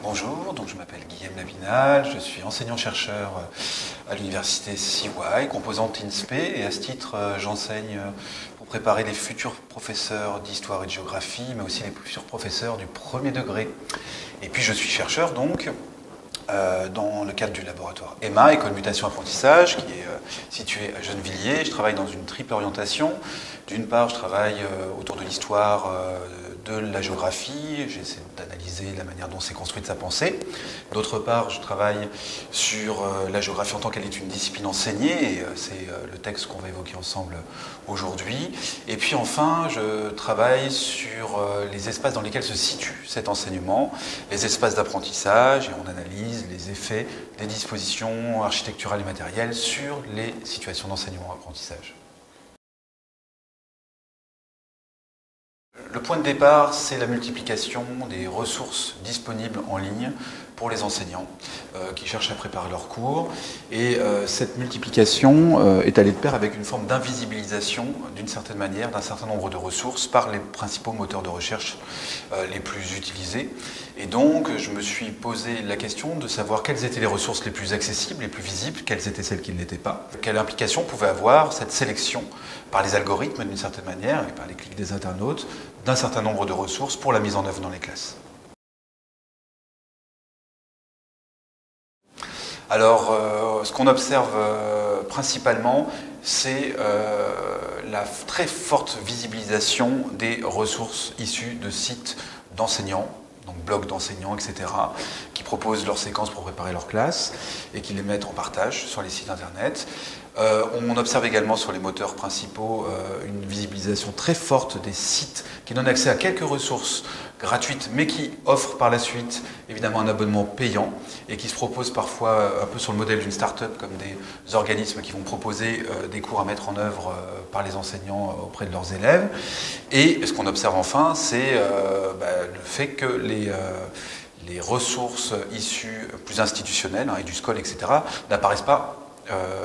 Bonjour, donc je m'appelle Guillaume Labinal, je suis enseignant-chercheur à l'université CY, composante INSPE, et à ce titre j'enseigne pour préparer les futurs professeurs d'histoire et de géographie, mais aussi les futurs professeurs du premier degré. Et puis je suis chercheur donc dans le cadre du laboratoire EMA, École Mutation Apprentissage, qui est situé à Gennevilliers. Je travaille dans une triple orientation. D'une part, je travaille autour de l'histoire de la géographie, j'essaie d'analyser la manière dont s'est construite sa pensée. D'autre part, je travaille sur la géographie en tant qu'elle est une discipline enseignée, et c'est le texte qu'on va évoquer ensemble aujourd'hui. Et puis enfin, je travaille sur les espaces dans lesquels se situe cet enseignement, les espaces d'apprentissage, et on analyse les effets des dispositions architecturales et matérielles sur les situations d'enseignement-apprentissage. Le point de départ, c'est la multiplication des ressources disponibles en ligne pour les enseignants qui cherchent à préparer leurs cours. Et cette multiplication est allée de pair avec une forme d'invisibilisation, d'une certaine manière, d'un certain nombre de ressources par les principaux moteurs de recherche les plus utilisés. Et donc, je me suis posé la question de savoir quelles étaient les ressources les plus accessibles, les plus visibles, quelles étaient celles qui ne l'étaient pas, quelle implication pouvait avoir cette sélection par les algorithmes, d'une certaine manière, et par les clics des internautes, d'un certain nombre de ressources pour la mise en œuvre dans les classes. Alors, ce qu'on observe principalement, c'est la très forte visibilisation des ressources issues de sites d'enseignants, donc blogs d'enseignants, etc., qui proposent leurs séquences pour préparer leur classe et qui les mettent en partage sur les sites internet. On observe également sur les moteurs principaux une visibilisation très forte des sites qui donnent accès à quelques ressources gratuites, mais qui offrent par la suite évidemment un abonnement payant et qui se proposent parfois un peu sur le modèle d'une start-up, comme des organismes qui vont proposer des cours à mettre en œuvre par les enseignants auprès de leurs élèves. Et ce qu'on observe enfin, c'est le fait que les ressources issues plus institutionnelles, EduSchool, etc., n'apparaissent pas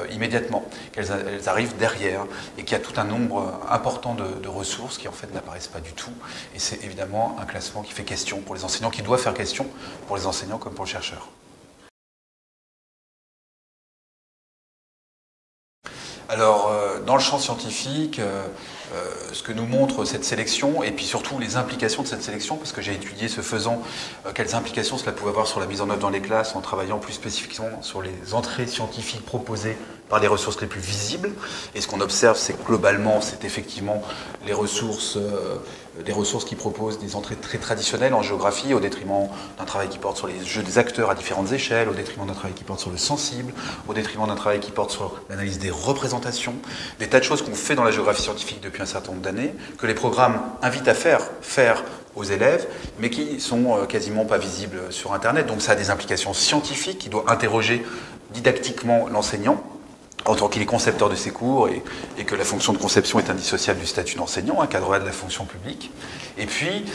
immédiatement, qu'elles arrivent derrière et qu'il y a tout un nombre important de ressources qui en fait n'apparaissent pas du tout. Et c'est évidemment un classement qui fait question pour les enseignants, qui doit faire question pour les enseignants comme pour le chercheur. Alors, dans le champ scientifique, ce que nous montre cette sélection, et puis surtout les implications de cette sélection, parce que j'ai étudié ce faisant, quelles implications cela pouvait avoir sur la mise en œuvre dans les classes, en travaillant plus spécifiquement sur les entrées scientifiques proposées par les ressources les plus visibles. Et ce qu'on observe, c'est que globalement, c'est effectivement les ressources qui proposent des entrées très traditionnelles en géographie, au détriment d'un travail qui porte sur les jeux des acteurs à différentes échelles, au détriment d'un travail qui porte sur le sensible, au détriment d'un travail qui porte sur l'analyse des représentations, des tas de choses qu'on fait dans la géographie scientifique depuis un certain nombre d'années, que les programmes invitent à faire aux élèves, mais qui sont quasiment pas visibles sur Internet. Donc ça a des implications scientifiques qui doivent interroger didactiquement l'enseignant, en tant qu'il est concepteur de ses cours et que la fonction de conception est indissociable du statut d'enseignant, un cadre de la fonction publique. Et puis,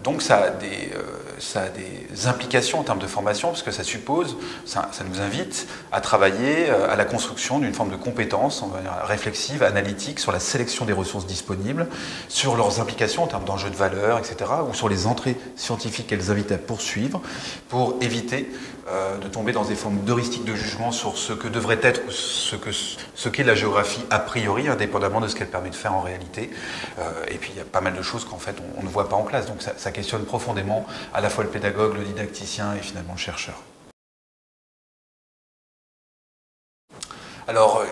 donc ça a des implications en termes de formation, parce que ça suppose, ça nous invite à travailler à la construction d'une forme de compétence réflexive, analytique, sur la sélection des ressources disponibles, sur leurs implications en termes d'enjeux de valeur, etc., ou sur les entrées scientifiques qu'elles invitent à poursuivre, pour éviter de tomber dans des formes d'heuristiques de jugement sur ce que devrait être ou ce qu'est la géographie a priori, indépendamment de ce qu'elle permet de faire en réalité. Et puis il y a pas mal de choses qu'en fait on ne voit pas en classe. Donc ça questionne profondément à la fois le pédagogue, le didacticien et finalement le chercheur. Alors,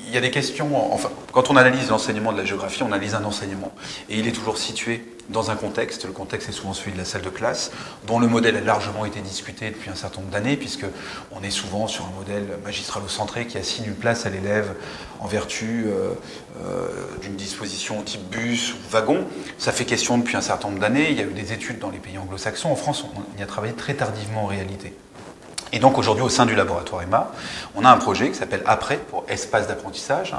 il y a des questions, enfin, quand on analyse l'enseignement de la géographie, on analyse un enseignement. Et il est toujours situé dans un contexte. Le contexte est souvent celui de la salle de classe, dont le modèle a largement été discuté depuis un certain nombre d'années, puisqu'on est souvent sur un modèle magistralo-centré qui assigne une place à l'élève en vertu d'une disposition type bus ou wagon. Ça fait question depuis un certain nombre d'années. Il y a eu des études dans les pays anglo-saxons. En France, on y a travaillé très tardivement en réalité. Et donc aujourd'hui, au sein du laboratoire EMA, on a un projet qui s'appelle APRES, pour espace d'apprentissage,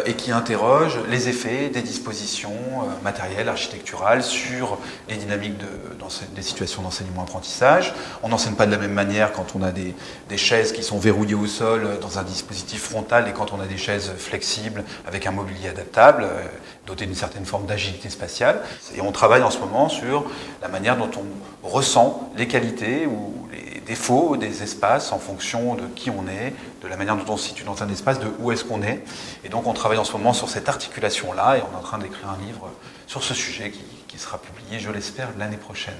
et qui interroge les effets des dispositions matérielles, architecturales sur les dynamiques des situations d'enseignement-apprentissage. On n'enseigne pas de la même manière quand on a des chaises qui sont verrouillées au sol dans un dispositif frontal et quand on a des chaises flexibles avec un mobilier adaptable, doté d'une certaine forme d'agilité spatiale. Et on travaille en ce moment sur la manière dont on ressent les qualités ou les défauts des espaces en fonction de qui on est, de la manière dont on se situe dans un espace, de où est-ce qu'on est. Et donc on travaille en ce moment sur cette articulation-là et on est en train d'écrire un livre sur ce sujet qui sera publié, je l'espère, l'année prochaine.